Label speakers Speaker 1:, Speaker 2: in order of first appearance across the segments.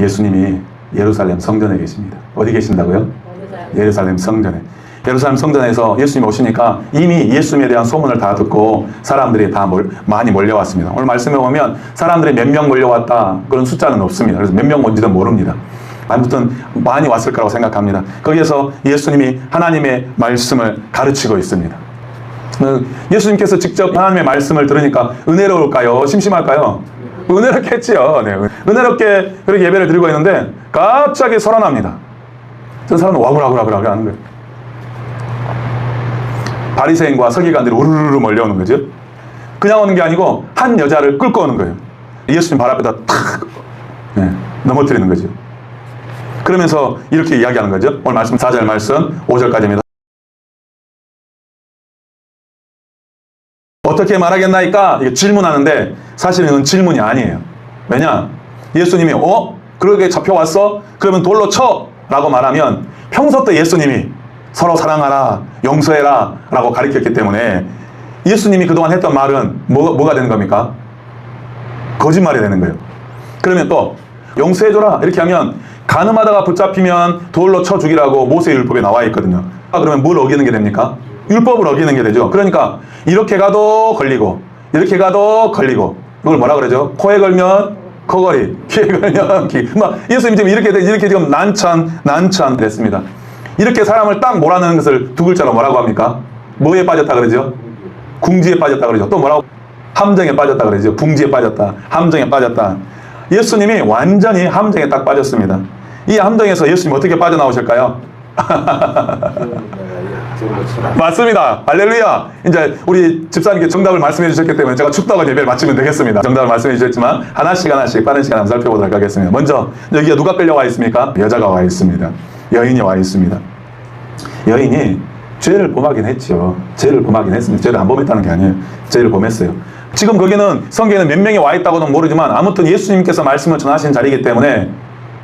Speaker 1: 예수님이 예루살렘 성전에 계십니다. 어디 계신다고요? 예루살렘 성전에. 예루살렘 성전에서 예수님이 오시니까 이미 예수님에 대한 소문을 다 듣고 사람들이 다 많이 몰려왔습니다. 오늘 말씀에 보면 사람들이 몇 명 몰려왔다 그런 숫자는 없습니다. 그래서 몇 명 온지도 모릅니다. 아무튼 많이 왔을 거라고 생각합니다. 거기에서 예수님이 하나님의 말씀을 가르치고 있습니다. 예수님께서 직접 하나님의 말씀을 들으니까 은혜로울까요? 심심할까요? 은혜롭겠지요. 네. 은혜롭게 그렇게 예배를 드리고 있는데 갑자기 설안합니다. 저 사람은 와글와글와글 하는 거예요. 바리새인과 서기관들이 우르르 몰려오는 거죠. 그냥 오는 게 아니고 한 여자를 끌고 오는 거예요. 예수님 발 앞에다 탁 넘어뜨리는 거죠. 그러면서 이렇게 이야기하는 거죠. 오늘 말씀 4절 말씀 5절까지입니다. 어떻게 말하겠나이까? 이게 질문하는데 사실은 이건 질문이 아니에요. 왜냐? 예수님이 그렇게 잡혀왔어? 그러면 돌로 쳐! 라고 말하면 평소 때 예수님이 서로 사랑하라, 용서해라 라고 가르쳤기 때문에 예수님이 그동안 했던 말은 뭐가 되는 겁니까? 거짓말이 되는 거예요. 그러면 또 용서해줘라 이렇게 하면 간음하다가 붙잡히면 돌로 쳐 죽이라고 모세율법에 나와 있거든요. 그러면 뭘 어기는 게 됩니까? 율법을 어기는 게 되죠. 그러니까 이렇게 가도 걸리고 이렇게 가도 걸리고 이걸 뭐라 그러죠? 코에 걸면 코걸이, 귀에 걸면 귀. 예수님 지금 이렇게 지금 난처한 됐습니다. 이렇게 사람을 딱 몰아넣는 것을 두 글자로 뭐라고 합니까? 뭐에 빠졌다 그러죠? 궁지에 빠졌다 그러죠. 또 뭐라고? 함정에 빠졌다 그러죠. 궁지에 빠졌다. 함정에 빠졌다. 예수님이 완전히 함정에 딱 빠졌습니다. 이 함정에서 예수님 어떻게 빠져나오실까요? 맞습니다. 할렐루야. 이제 우리 집사님께 정답을 말씀해 주셨기 때문에 제가 축도하고 예배를 마치면 되겠습니다. 정답을 말씀해 주셨지만 하나씩 빠른 시간 한번 살펴보도록 하겠습니다. 먼저 여기에 누가 끌려와 있습니까? 여자가 와 있습니다. 여인이 와 있습니다. 여인이 죄를 범하긴 했죠. 죄를 범하긴 했습니다. 죄를 안 범했다는 게 아니에요. 죄를 범했어요. 지금 거기는 성경에는 몇 명이 와 있다고는 모르지만 아무튼 예수님께서 말씀을 전하신 자리이기 때문에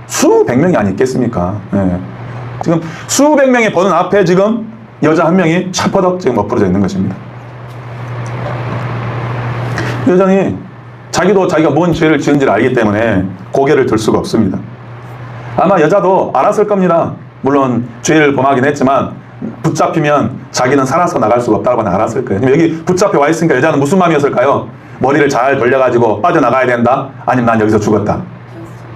Speaker 1: 수백 명이 아니겠습니까? 네. 지금 수백 명이 보는 앞에 지금 여자 한 명이 차퍼덕 지금 엎어져 있는 것입니다. 여자니 자기도 자기가 뭔 죄를 지은지를 알기 때문에 고개를 들 수가 없습니다. 아마 여자도 알았을 겁니다. 물론 죄를 범하긴 했지만 붙잡히면 자기는 살아서 나갈 수가 없다고 알았을 거예요. 여기 붙잡혀 와 있으니까 여자는 무슨 마음이었을까요? 머리를 잘 돌려가지고 빠져나가야 된다? 아니면 난 여기서 죽었다.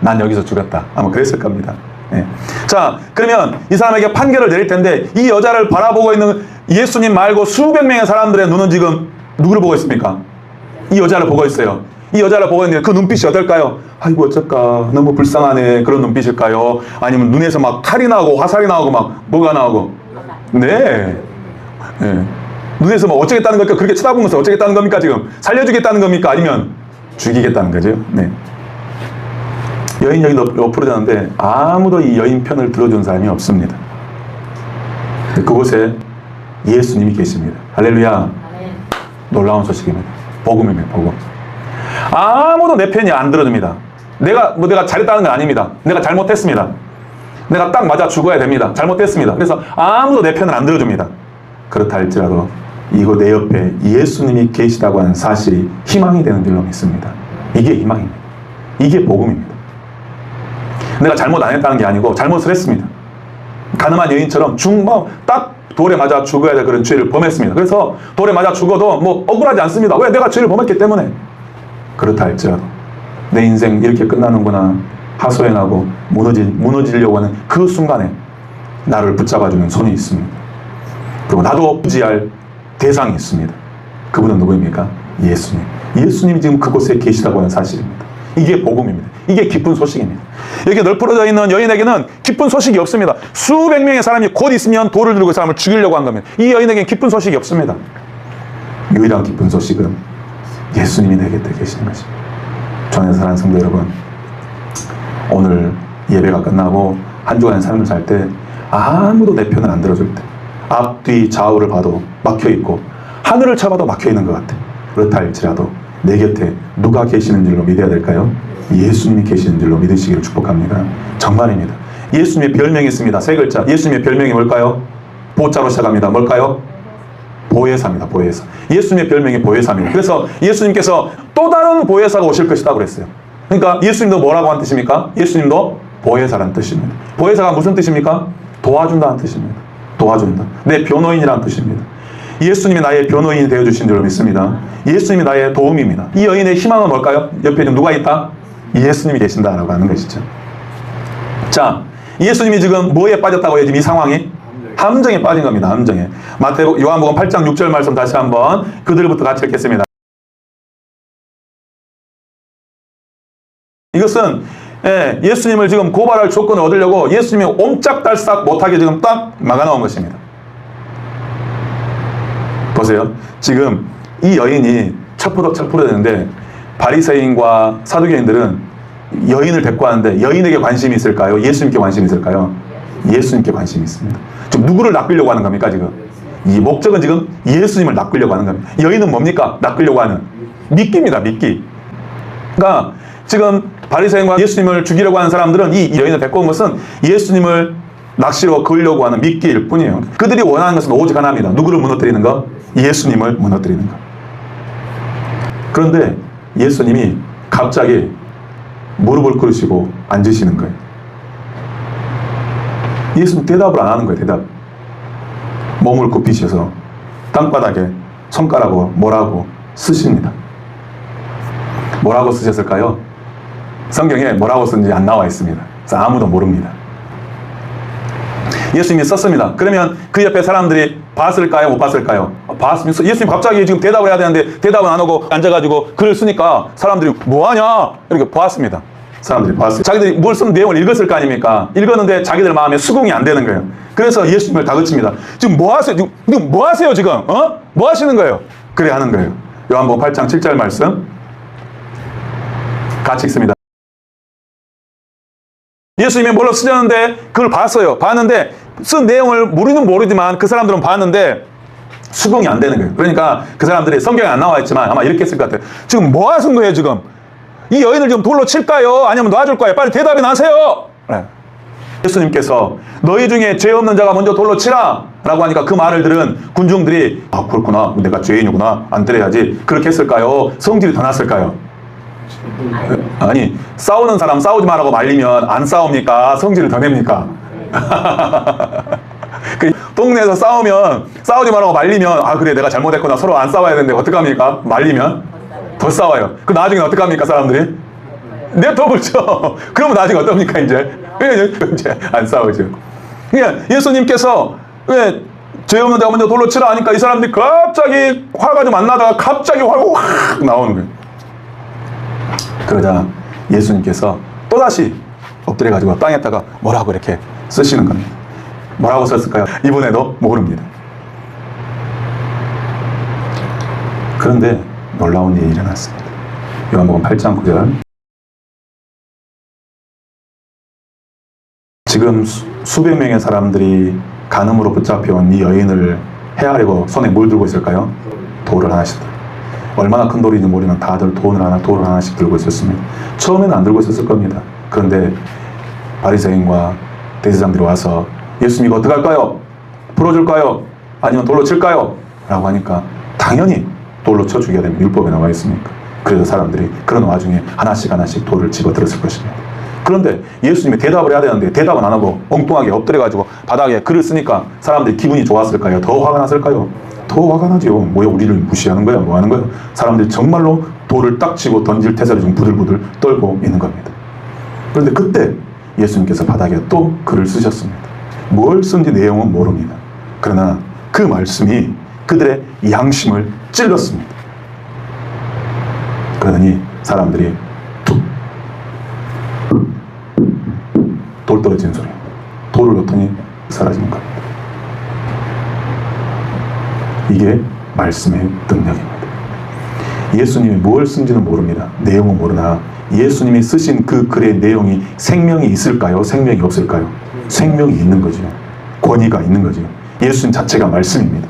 Speaker 1: 난 여기서 죽었다. 아마 그랬을 겁니다. 네. 자, 그러면 이 사람에게 판결을 내릴 텐데 이 여자를 바라보고 있는 예수님 말고 수백 명의 사람들의 눈은 지금 누구를 보고 있습니까? 이 여자를 보고 있어요. 이 여자를 보고 있는데 그 눈빛이 어떨까요? 아이고 어쩔까 너무 불쌍하네 그런 눈빛일까요? 아니면 눈에서 막 칼이 나오고 화살이 나오고 막 뭐가 나오고 네. 눈에서 뭐 어쩌겠다는 겁니까? 그렇게 쳐다보면서 어쩌겠다는 겁니까? 지금 살려주겠다는 겁니까? 아니면 죽이겠다는 거죠? 네. 여인 여기 엎어졌는데 아무도 이 여인 편을 들어준 사람이 없습니다. 그곳에 예수님이 계십니다. 할렐루야. 놀라운 소식입니다. 복음입니다. 복음. 아무도 내 편이 안 들어줍니다. 내가 잘했다는 건 아닙니다. 내가 잘못했습니다. 내가 딱 맞아 죽어야 됩니다. 잘못했습니다. 그래서 아무도 내 편을 안 들어줍니다. 그렇다 할지라도 이곳 내 옆에 예수님이 계시다고 하는 사실이 희망이 되는 줄로 믿습니다. 이게 희망입니다. 이게 복음입니다. 내가 잘못 안 했다는 게 아니고 잘못을 했습니다. 가늠한 여인처럼 딱 돌에 맞아 죽어야 될 그런 죄를 범했습니다. 그래서 돌에 맞아 죽어도 뭐 억울하지 않습니다. 왜? 내가 죄를 범했기 때문에. 그렇다 할지라도 내 인생 이렇게 끝나는구나 하소연하고 무너지려고 하는 그 순간에 나를 붙잡아주는 손이 있습니다. 그리고 나도 부지할 대상이 있습니다. 그분은 누구입니까? 예수님. 예수님이 지금 그곳에 계시다고 하는 사실입니다. 이게 복음입니다. 이게 기쁜 소식입니다. 여기 널브러져 있는 여인에게는 기쁜 소식이 없습니다. 수백 명의 사람이 곧 있으면 돌을 들고 그 사람을 죽이려고 한 겁니다. 이 여인에게는 기쁜 소식이 없습니다. 유일한 기쁜 소식은 예수님이 내 곁에 계시는 것입니다. 전에 사랑하는 성도 여러분, 오늘 예배가 끝나고 한 주간의 삶을 살 때 아무도 내 편을 안 들어줄 때 앞뒤 좌우를 봐도 막혀있고 하늘을 쳐봐도 막혀있는 것 같아. 그렇다 할지라도 내 곁에 누가 계시는 줄로 믿어야 될까요? 예수님이 계시는 줄로 믿으시기를 축복합니다. 정말입니다. 예수님의 별명이 있습니다. 세 글자. 예수님의 별명이 뭘까요? 보자로 시작합니다. 뭘까요? 보혜사입니다. 보혜사. 예수님의 별명이 보혜사입니다. 그래서 예수님께서 또 다른 보혜사가 오실 것이다 그랬어요. 그러니까 예수님도 뭐라고 한 뜻입니까? 예수님도 보혜사라는 뜻입니다. 보혜사가 무슨 뜻입니까? 도와준다는 뜻입니다. 도와준다. 내 변호인이라는 뜻입니다. 예수님이 나의 변호인이 되어주신 줄 믿습니다. 예수님이 나의 도움입니다. 이 여인의 희망은 뭘까요? 옆에 좀 누가 있다? 예수님이 계신다라고 하는 것이죠. 자, 예수님이 지금 뭐에 빠졌다고 해요? 지금 이 상황이? 함정에 빠진 겁니다. 함정에. 요한복음 8장 6절 말씀 다시 한번 그들부터 같이 읽겠습니다. 이것은 예수님을 지금 고발할 조건을 얻으려고 예수님이 옴짝달싹 못하게 지금 딱 막아놓은 것입니다. 보세요. 지금 이 여인이 철푸덕철푸덕 되는데 바리새인과 사두개인들은 여인을 데리고 왔는데 여인에게 관심이 있을까요? 예수님께 관심이 있을까요? 예수님께 관심이 있습니다. 지금 누구를 낚으려고 하는 겁니까 지금? 이 목적은 지금 예수님을 낚으려고 하는 겁니다. 여인은 뭡니까? 낚으려고 하는 미끼입니다. 미끼. 그러니까 지금 바리새인과 예수님을 죽이려고 하는 사람들은 이 여인을 데리고 온 것은 예수님을 낚시로 그으려고 하는 미끼일 뿐이에요. 그들이 원하는 것은 오직 하나입니다. 누구를 무너뜨리는 것? 예수님을 무너뜨리는 것. 그런데 예수님이 갑자기 무릎을 꿇으시고 앉으시는 거예요. 예수님 대답을 안 하는 거예요. 대답. 몸을 굽히셔서 땅바닥에 손가락으로 뭐라고 쓰십니다. 뭐라고 쓰셨을까요? 성경에 뭐라고 쓴지 안 나와 있습니다. 그래서 아무도 모릅니다. 예수님이 썼습니다. 그러면 그 옆에 사람들이 봤을까요? 못 봤을까요? 봤습니다. 예수님 갑자기 지금 대답을 해야 되는데 대답은 안 하고 앉아가지고 글을 쓰니까 사람들이 뭐하냐? 이렇게 보았습니다. 사람들이 봤어요. 자기들이 뭘 쓴 내용을 읽었을 거 아닙니까? 읽었는데 자기들 마음에 수긍이 안 되는 거예요. 그래서 예수님을 다그칩니다. 지금 뭐 하세요? 지금 뭐 하세요 지금? 뭐 하시는 거예요? 그래 하는 거예요. 요한복음 8장 7절 말씀 같이 읽습니다. 예수님이 뭘로 쓰셨는데 그걸 봤어요. 봤는데 쓴 내용을 우리는 모르지만 그 사람들은 봤는데 수긍이 안 되는 거예요. 그러니까 그 사람들이 성경에 안 나와 있지만 아마 이렇게 했을 것 같아요. 지금 뭐 하신 거예요 지금? 이 여인을 좀 돌로 칠까요? 아니면 놔줄 거예요? 빨리 대답이나 하세요. 네. 예수님께서 너희 중에 죄 없는 자가 먼저 돌로 치라 라고 하니까 그 말을 들은 군중들이 아 그렇구나 내가 죄인이구나 안 때려야지 그렇게 했을까요? 성질이 더 났을까요? 아니 싸우는 사람 싸우지 말라고 말리면 안 싸웁니까? 성질을 더 냅니까? 그 동네에서 싸우면 싸우지 말라고 말리면 아 그래 내가 잘못했구나 서로 안 싸워야 되는데 어떡합니까? 말리면 더 싸워요. 그 나중에 어떡합니까 사람들이? 냅둬버죠. 그러면 나중에 어떡합니까 이제? 이제 안 싸우죠. 그냥 예수님께서 왜 죄 없는 자가 먼저 돌로 치라 하니까 이 사람들이 갑자기 화가 좀 안 나다가 갑자기 화가 확 나오는 거예요. 그러자 예수님께서 또다시 엎드려가지고 땅에다가 뭐라고 이렇게 쓰시는 겁니다. 뭐라고 썼을까요? 이번에도 모릅니다. 그런데 놀라운 일이 일어났습니다. 요한복음 8장 9절 지금 수백 명의 사람들이 간음으로 붙잡혀온 이 여인을 해하려고 손에 뭘 들고 있을까요? 돌을 하나씩 들고 얼마나 큰 돌인지 모르면 다들 돌을 하나씩 들고 있었습니다. 처음에는 안 들고 있었을 겁니다. 그런데 바리새인과 대제사장들이 와서 예수님 이거 어떡할까요? 풀어줄까요? 아니면 돌로 칠까요? 라고 하니까 당연히 돌로 쳐 죽여야 됩니다. 율법에 나와 있으니까. 그래서 사람들이 그런 와중에 하나씩 돌을 집어들었을 것입니다. 그런데 예수님이 대답을 해야 되는데 대답은 안 하고 엉뚱하게 엎드려가지고 바닥에 글을 쓰니까 사람들이 기분이 좋았을까요? 더 화가 났을까요? 더 화가 나죠. 뭐야 우리를 무시하는 거야? 뭐 하는 거야? 사람들이 정말로 돌을 딱 치고 던질 태세를 좀 부들부들 떨고 있는 겁니다. 그런데 그때 예수님께서 바닥에 또 글을 쓰셨습니다. 뭘 쓴지 내용은 모릅니다. 그러나 그 말씀이 그들의 양심을 찔렀습니다. 그러더니 사람들이 툭 돌 떨어지는 소리 돌을 놓더니 사라지는 겁니다. 이게 말씀의 능력입니다. 예수님이 뭘 쓴지는 모릅니다. 내용은 모르나 예수님이 쓰신 그 글의 내용이 생명이 있을까요? 생명이 없을까요? 생명이 있는 거죠. 권위가 있는 거죠. 예수님 자체가 말씀입니다.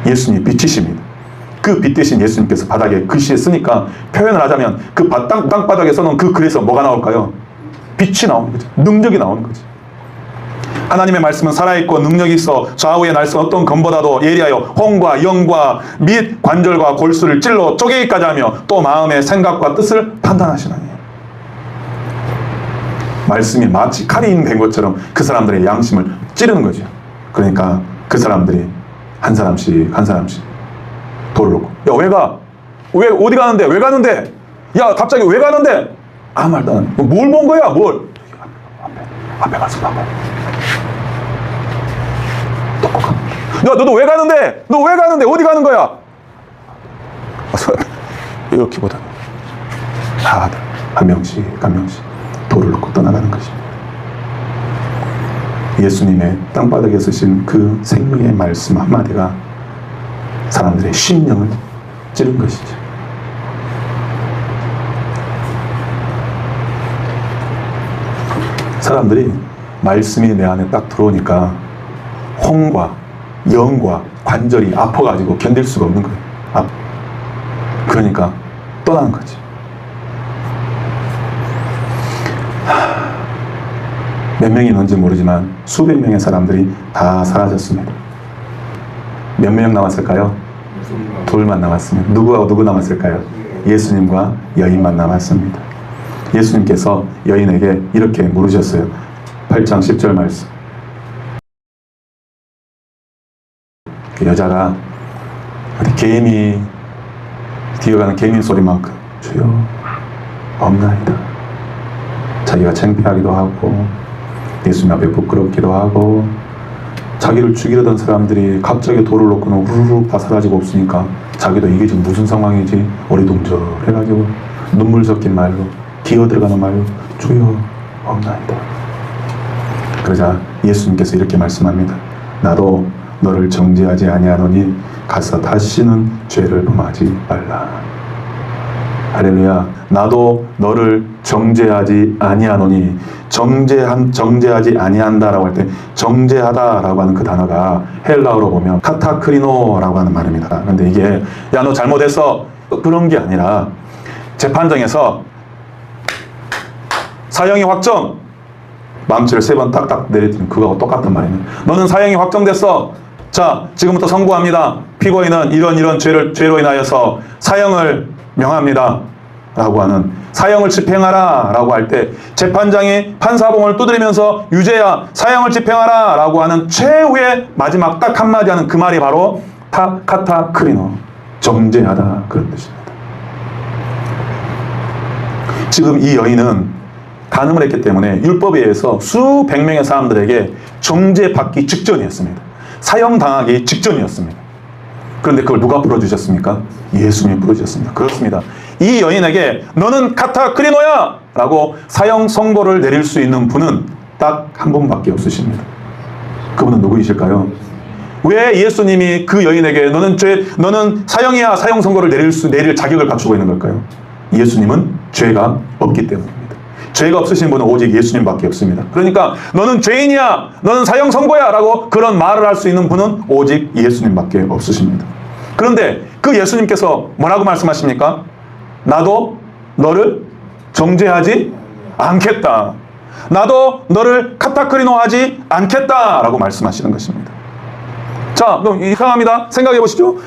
Speaker 1: 예수님이 빛이십니다. 그 빛 대신 예수님께서 바닥에 글씨에 쓰니까 표현을 하자면 그 땅바닥에 써놓은 그 글에서 뭐가 나올까요? 빛이 나오는 거죠. 능력이 나오는 거죠. 하나님의 말씀은 살아있고 능력이 있어 좌우의 날선 어떤 검보다도 예리하여 혼과 영과 및 관절과 골수를 찔러 쪼개기까지 하며 또 마음의 생각과 뜻을 판단하시나니 말씀이 마치 칼이 된 것처럼 그 사람들의 양심을 찌르는 거죠. 그러니까 그 사람들이 한 사람씩 돌을 놓고, 야, 왜 가? 왜, 어디 가는데? 왜 가는데? 야, 갑자기 왜 가는데? 아무 말도 안 해. 뭘 본 거야? 뭘? 앞에 가서 봐봐. 야, 너도 왜 가는데? 너 왜 가는데? 어디 가는 거야? 이렇게 보다 다들 한 명씩 돌을 놓고 떠나가는 것입니다. 예수님의 땅바닥에 쓰신 그 생명의 말씀 한마디가 사람들의 심령을 찌른 것이죠. 사람들이 말씀이 내 안에 딱 들어오니까 혼과 영과 관절이 아파가지고 견딜 수가 없는 거예요. 그러니까 떠나는 거지. 몇 명이 있는지 모르지만 수백 명의 사람들이 다 사라졌습니다. 몇 명 남았을까요? 둘만 남았습니다. 누구하고 누구 남았을까요? 예수님과 여인만 남았습니다. 예수님께서 여인에게 이렇게 물으셨어요. 8장 10절 말씀. 그 여자가 개미 뛰어가는 개미 소리만큼 주여 없나이다. 자기가 창피하기도 하고 예수님 앞에 부끄럽기도 하고 자기를 죽이려던 사람들이 갑자기 돌을 놓고는 우르르 다 사라지고 없으니까 자기도 이게 지금 무슨 상황이지 어리둥절해가지고 눈물 섞인 말로 기어들어가는 말로 주여 없나이다. 그러자 예수님께서 이렇게 말씀합니다. 나도 너를 정죄하지 아니하노니 가서 다시는 죄를 범하지 말라. 할렐루야. 나도 너를 정죄하지 아니하노니, 정죄하지 아니한다라고 할 때 정죄하다라고 하는 그 단어가 헬라어로 보면 카타크리노라고 하는 말입니다. 그런데 이게 야 너 잘못했어 그런 게 아니라 재판정에서 사형이 확정, 망치를 3번 딱딱 내리더니 그거하고 똑같단 말입니다. 너는 사형이 확정됐어. 자, 지금부터 선고합니다. 피고인은 이런 죄로 인하여서 사형을 명합니다. 라고 하는, 사형을 집행하라 라고 할 때 재판장이 판사봉을 두드리면서 유죄야 사형을 집행하라 라고 하는 최후의 마지막 딱 한마디 하는 그 말이 바로 카타크리노, 정죄하다, 그런 뜻입니다. 지금 이 여인은 간음을 했기 때문에 율법에 의해서 수백 명의 사람들에게 정죄받기 직전이었습니다. 사형당하기 직전이었습니다. 그런데 그걸 누가 풀어주셨습니까? 예수님이 풀어주셨습니다. 그렇습니다. 이 여인에게 너는 카타크리노야! 라고 사형 선고를 내릴 수 있는 분은 딱 한 분밖에 없으십니다. 그분은 누구이실까요? 왜 예수님이 그 여인에게 너는 사형이야, 사형 선고를 내릴 자격을 갖추고 있는 걸까요? 예수님은 죄가 없기 때문입니다. 죄가 없으신 분은 오직 예수님밖에 없습니다. 그러니까 너는 죄인이야, 너는 사형 선고야 라고 그런 말을 할 수 있는 분은 오직 예수님밖에 없으십니다. 그런데 그 예수님께서 뭐라고 말씀하십니까? 나도 너를 정죄하지 않겠다. 나도 너를 카타크리노하지 않겠다 라고 말씀하시는 것입니다. 자, 그럼 이상합니다. 생각해 보시죠.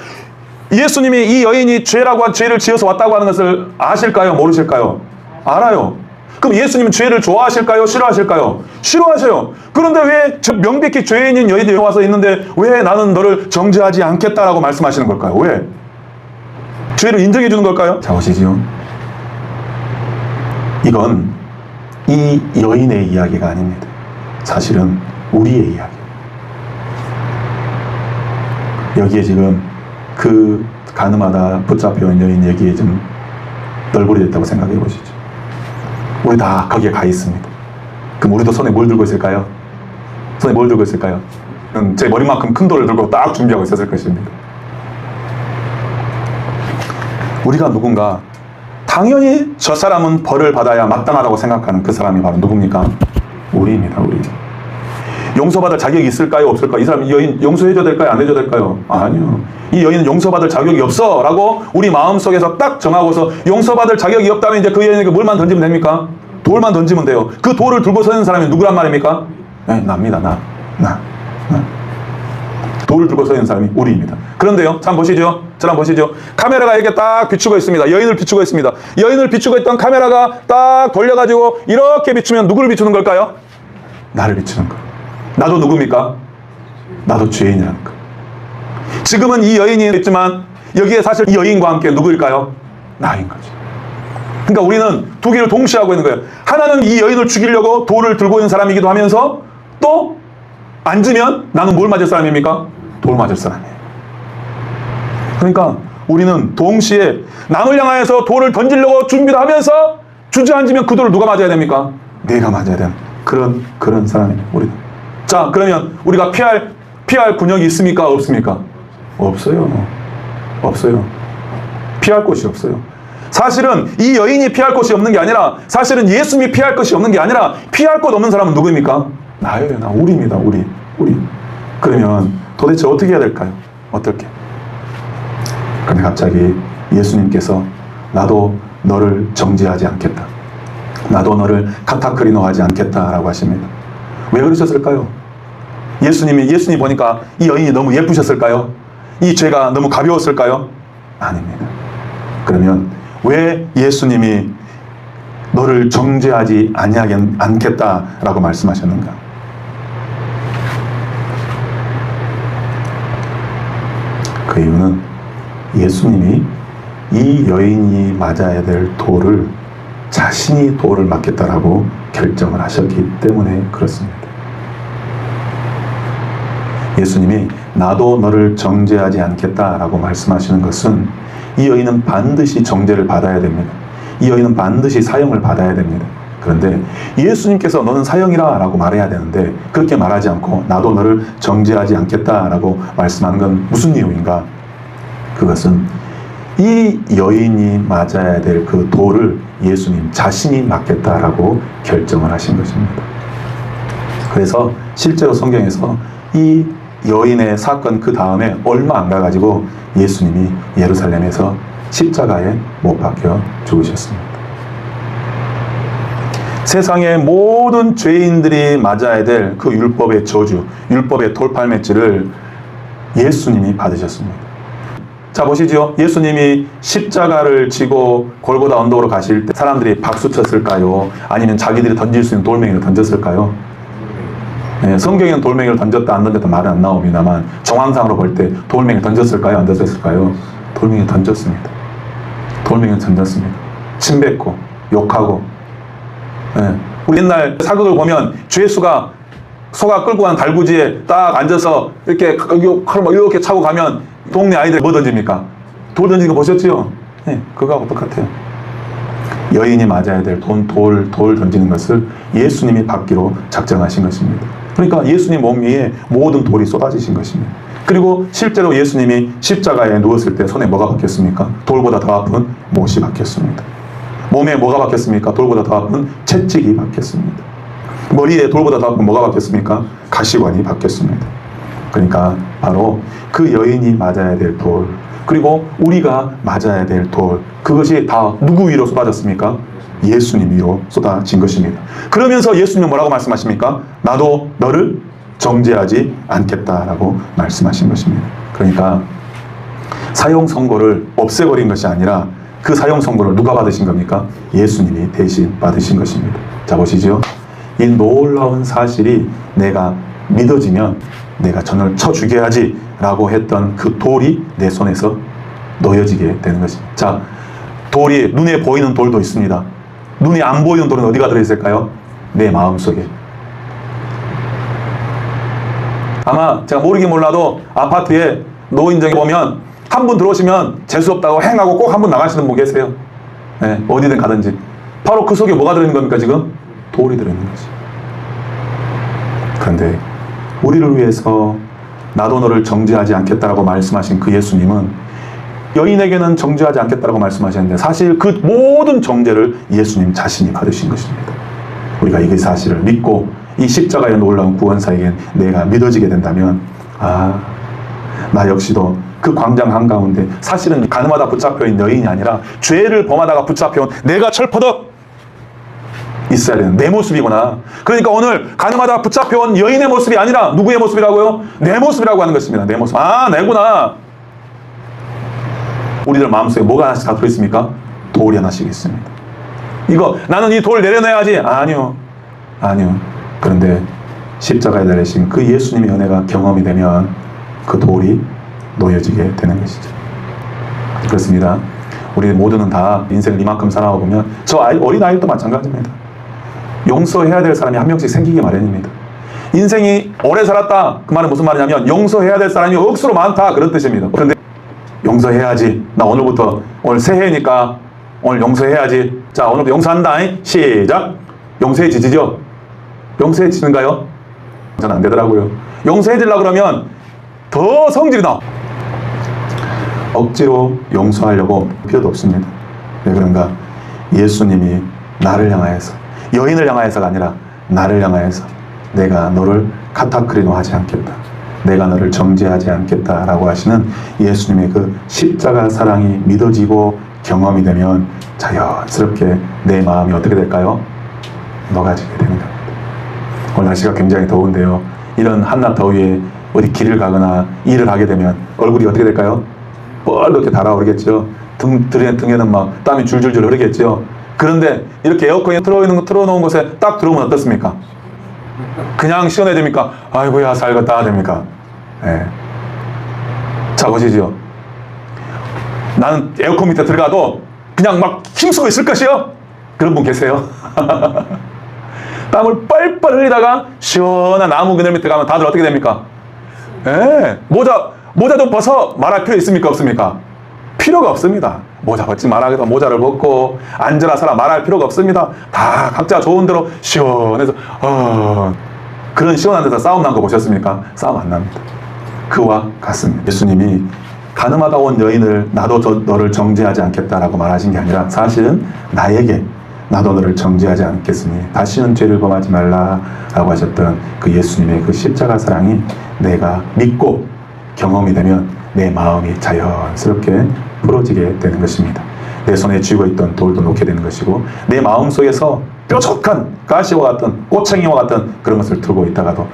Speaker 1: 예수님이 이 여인이 죄를 지어서 왔다고 하는 것을 아실까요? 모르실까요? 알아요. 그럼 예수님은 죄를 좋아하실까요? 싫어하실까요? 싫어하셔요. 그런데 왜 명백히 죄인인 여인이 와서 있는데 왜 나는 너를 정죄하지 않겠다라고 말씀하시는 걸까요? 왜? 죄를 인정해 주는 걸까요? 자, 보시죠. 이건 이 여인의 이야기가 아닙니다. 사실은 우리의 이야기. 여기에 지금 그 간음하다 붙잡혀온 여인 얘기에 좀 널브러져 있다고 생각해 보시죠. 우리 다 거기에 가 있습니다. 그럼 우리도 손에 뭘 들고 있을까요? 손에 뭘 들고 있을까요? 제 머리만큼 큰 돌을 들고 딱 준비하고 있었을 것입니다. 우리가 누군가 당연히 저 사람은 벌을 받아야 마땅하다고 생각하는 그 사람이 바로 누굽니까? 우리입니다. 우리. 용서받을 자격이 있을까요? 없을까요? 이 사람, 이 여인 용서해줘야 될까요? 안 해줘야 될까요? 아니요. 이 여인은 용서받을 자격이 없어 라고 우리 마음속에서 딱 정하고서 용서받을 자격이 없다면 이제 그 여인에게 뭘만 던지면 됩니까? 돌만 던지면 돼요. 그 돌을 들고 서 있는 사람이 누구란 말입니까? 네, 나입니다. 나. 돌을 들고 서 있는 사람이 우리입니다. 그런데요, 참 보시죠. 저랑 보시죠. 카메라가 이렇게 딱 비추고 있습니다. 여인을 비추고 있습니다. 여인을 비추고 있던 카메라가 딱 돌려가지고 이렇게 비추면 누구를 비추는 걸까요? 나를 비추는 거. 나도 누굽니까? 나도 죄인이라는 거. 지금은 이 여인이 있지만 여기에 사실 이 여인과 함께 누구일까요? 나인 거죠. 그러니까 우리는 두 개를 동시에 하고 있는 거예요. 하나는 이 여인을 죽이려고 돌을 들고 있는 사람이기도 하면서 또 앉으면 나는 뭘 맞을 사람입니까? 돌 맞을 사람이에요. 그러니까 우리는 동시에 남을 향하여서 돌을 던지려고 준비를 하면서 주저앉으면 그 돌을 누가 맞아야 됩니까? 내가 맞아야 되는 그런 사람입니다. 우리는. 자, 그러면 우리가 피할 군역이 있습니까? 없습니까? 없어요. 없어요. 피할 곳이 없어요. 사실은 이 여인이 피할 곳이 없는 게 아니라 사실은 예수님이 피할 것이 없는 게 아니라 피할 곳 없는 사람은 누구입니까? 나예요. 나. 우리입니다. 우리. 그러면 도대체 어떻게 해야 될까요? 어떻게? 그런데 갑자기 예수님께서 나도 너를 정죄하지 않겠다. 나도 너를 카타크리노하지 않겠다라고 하십니다. 왜 그러셨을까요? 예수님이 보니까 이 여인이 너무 예쁘셨을까요? 이 죄가 너무 가벼웠을까요? 아닙니다. 그러면 왜 예수님이 너를 정죄하지 않겠다라고 말씀하셨는가? 그 이유는 예수님이 이 여인이 맞아야 될 돌을 자신이 돌을 맞겠다라고 결정을 하셨기 때문에 그렇습니다. 예수님이 나도 너를 정죄하지 않겠다라고 말씀하시는 것은 이 여인은 반드시 정죄를 받아야 됩니다. 이 여인은 반드시 사형을 받아야 됩니다. 그런데 예수님께서 너는 사형이라 라고 말해야 되는데 그렇게 말하지 않고 나도 너를 정죄하지 않겠다라고 말씀하는 건 무슨 이유인가? 그것은 이 여인이 맞아야 될 그 돌을 예수님 자신이 맞겠다라고 결정을 하신 것입니다. 그래서 실제로 성경에서 이 여인의 사건 그 다음에 얼마 안 가가지고 예수님이 예루살렘에서 십자가에 못 박혀 죽으셨습니다. 세상의 모든 죄인들이 맞아야 될 그 율법의 저주, 율법의 돌팔매질을 예수님이 받으셨습니다. 자, 보시죠. 예수님이 십자가를 지고 골고다 언덕으로 가실 때 사람들이 박수 쳤을까요? 아니면 자기들이 던질 수 있는 돌멩이를 던졌을까요? 네, 성경에는 돌멩이를 던졌다 안 던졌다 말은 안 나옵니다만 정황상으로 볼 때 돌멩이 던졌을까요? 안 던졌을까요? 돌멩이 던졌습니다. 돌멩이 던졌습니다. 침 뱉고 욕하고. 네. 우리 옛날 사극을 보면 죄수가 소가 끌고 간 달구지에 딱 앉아서 이렇게 이렇게 차고 가면 동네 아이들 뭐 던집니까? 돌 던지는 거 보셨죠? 네, 그거하고 똑같아요. 여인이 맞아야 될 돌 던지는 것을 예수님이 받기로 작정하신 것입니다. 그러니까 예수님 몸 위에 모든 돌이 쏟아지신 것입니다. 그리고 실제로 예수님이 십자가에 누웠을 때 손에 뭐가 박혔습니까? 돌보다 더 아픈 못이 박혔습니다. 몸에 뭐가 박혔습니까? 돌보다 더 아픈 채찍이 박혔습니다. 머리에 돌보다 더 아픈 뭐가 박혔습니까? 가시관이 박혔습니다. 그러니까 바로 그 여인이 맞아야 될 돌, 그리고 우리가 맞아야 될 돌, 그것이 다 누구 위로 쏟아졌습니까? 예수님 위로 쏟아진 것입니다. 그러면서 예수님은 뭐라고 말씀하십니까? 나도 너를 정죄하지 않겠다라고 말씀하신 것입니다. 그러니까 사형 선고를 없애버린 것이 아니라 그 사형 선고를 누가 받으신 겁니까? 예수님이 대신 받으신 것입니다. 자, 보시죠. 이 놀라운 사실이 내가 믿어지면 내가 저를 쳐 죽여야지 라고 했던 그 돌이 내 손에서 놓여지게 되는 것입니다. 자, 돌이 눈에 보이는 돌도 있습니다. 눈에 안 보이는 돌은 어디가 들어있을까요? 내 마음속에. 아마 제가 모르긴 몰라도 아파트에 노인정에 보면 한 분 들어오시면 재수없다고 행하고 꼭 한 분 나가시는 분 계세요. 네, 어디든 가든지. 바로 그 속에 뭐가 들어있는 겁니까 지금? 돌이 들어있는 거지. 그런데 우리를 위해서 나도 너를 정죄하지 않겠다라고 말씀하신 그 예수님은 여인에게는 정죄하지 않겠다라고 말씀하셨는데 사실 그 모든 정죄를 예수님 자신이 받으신 것입니다. 우리가 이 사실을 믿고 이 십자가의 놀라운 구원사에게 내가 믿어지게 된다면 나 역시도 그 광장 한가운데 사실은 가늠하다 붙잡혀있는 여인이 아니라 죄를 범하다가 붙잡혀온 내가 철퍼덕 있어야 되는 내 모습이구나. 그러니까 오늘 가늠하다 붙잡혀온 여인의 모습이 아니라 누구의 모습이라고요? 내 모습이라고 하는 것입니다. 내 모습. 내구나. 우리들 마음속에 뭐가 하나씩 다 들어있습니까? 돌이 하나씩 있습니다. 이거 나는 이 돌 내려놔야지. 아니요. 그런데 십자가에 달리신 그 예수님의 은혜가 경험이 되면 그 돌이 놓여지게 되는 것이죠. 그렇습니다. 우리 모두는 다 인생을 이만큼 살아보면 저 어린아이도 마찬가지입니다. 용서해야 될 사람이 한 명씩 생기기 마련입니다. 인생이 오래 살았다. 그 말은 무슨 말이냐면 용서해야 될 사람이 억수로 많다. 그런 뜻입니다. 그런데 용서해야지. 나 오늘부터 오늘 새해니까 오늘 용서해야지. 자, 오늘부터 용서한다. 시작. 용서해지죠? 용서해지는가요? 저는 안 되더라고요. 용서해지려고 그러면 더 성질이 나. 억지로 용서하려고 필요도 없습니다. 왜 그런가? 예수님이 나를 향하여서, 여인을 향하여서가 아니라 나를 향하여서 내가 너를 카타크리노 하지 않겠다. 내가 너를 정죄하지 않겠다 라고 하시는 예수님의 그 십자가 사랑이 믿어지고 경험이 되면 자연스럽게 내 마음이 어떻게 될까요? 녹아지게 되는 겁니다. 오늘 날씨가 굉장히 더운데요. 이런 한낮 더위에 어디 길을 가거나 일을 하게 되면 얼굴이 어떻게 될까요? 뻘겋게 달아오르겠죠. 등에는 막 땀이 줄줄줄 흐르겠죠. 그런데 이렇게 에어컨이 틀어놓은 곳에 딱 들어오면 어떻습니까? 그냥 시원해집니까? 아이고야 살겠다 됩니까? 예. 자, 보시죠. 나는 에어컨 밑에 들어가도 그냥 막 힘쓰고 있을 것이요? 그런 분 계세요? 땀을 뻘뻘 흘리다가 시원한 나무 그늘 밑에 가면 다들 어떻게 됩니까? 예. 모자 좀 벗어 말할 필요 있습니까? 없습니까? 필요가 없습니다. 모자 벗지 말아야겠다. 모자를 벗고 앉으라 서라 말할 필요가 없습니다. 다 각자 좋은 대로 시원해서 그런 시원한 데서 싸움 난 거 보셨습니까? 싸움 안 납니다. 그와 같습니다. 예수님이 가늠하다 온 여인을 나도 너를 정죄하지 않겠다라고 말하신 게 아니라 사실은 나에게 나도 너를 정죄하지 않겠으니 다시는 죄를 범하지 말라라고 하셨던 그 예수님의 그 십자가 사랑이 내가 믿고 경험이 되면 내 마음이 자연스럽게 풀어지게 되는 것입니다. 내 손에 쥐고 있던 돌도 놓게 되는 것이고 내 마음속에서 뾰족한 가시와 같은 꼬챙이와 같은 그런 것을 들고 있다가도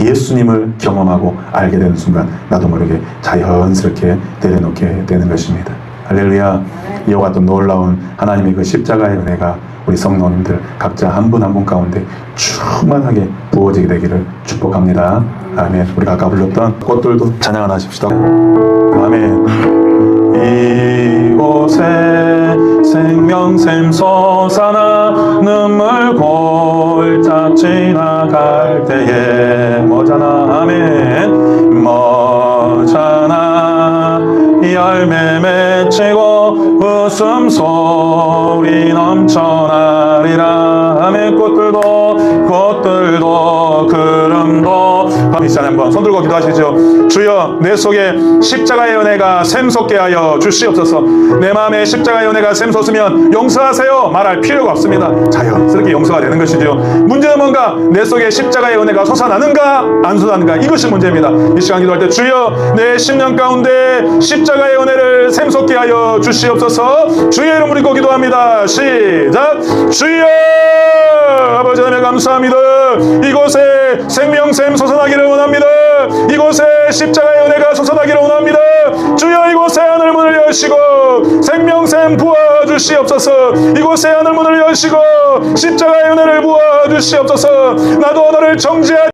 Speaker 1: 예수님을 경험하고 알게 되는 순간 나도 모르게 자연스럽게 내려놓게 되는 것입니다. 할렐루야. 이와 같은 놀라운 하나님의 그 십자가의 은혜가 우리 성도님들 각자 한 분 한 분 가운데 충만하게 부어지게 되기를 축복합니다. 아멘. 우리가 아까 불렀던 꽃들도 찬양을 하십시다. 아멘. 이곳에 생명샘 솟아나 눈물 골짜 지나갈 때에 뭐잖아. 아멘. 뭐잖아. 열매 맺히고 웃음소리 넘쳐나리라. 아멘. 꽃들도 구름도 이 시간에 한번 손 들고 기도하시죠. 주여 내 속에 십자가의 은혜가 샘솟게 하여 주시옵소서. 내 마음에 십자가의 은혜가 샘솟으면 용서하세요 말할 필요가 없습니다. 자연스럽게 용서가 되는 것이죠. 문제는 뭔가 내 속에 십자가의 은혜가 솟아나는가 안 솟아나는가 이것이 문제입니다. 이 시간 기도할 때 주여 내 심령 가운데 십자가의 은혜를 샘솟게 하여 주시옵소서. 주의 이름으로 믿고 기도합니다. 시작. 주여 아버지 하나님 감사합니다. 이곳에 생명샘 솟아나기를 원합니다. 이곳에 십자가의 은혜가 솟아나기를 원합니다. 주여 이곳에 하늘문을 여시고 생명샘 부어주시옵소서. 이곳에 하늘문을 여시고 십자가의 은혜를 부어주시옵소서. 나도 너를 정죄하지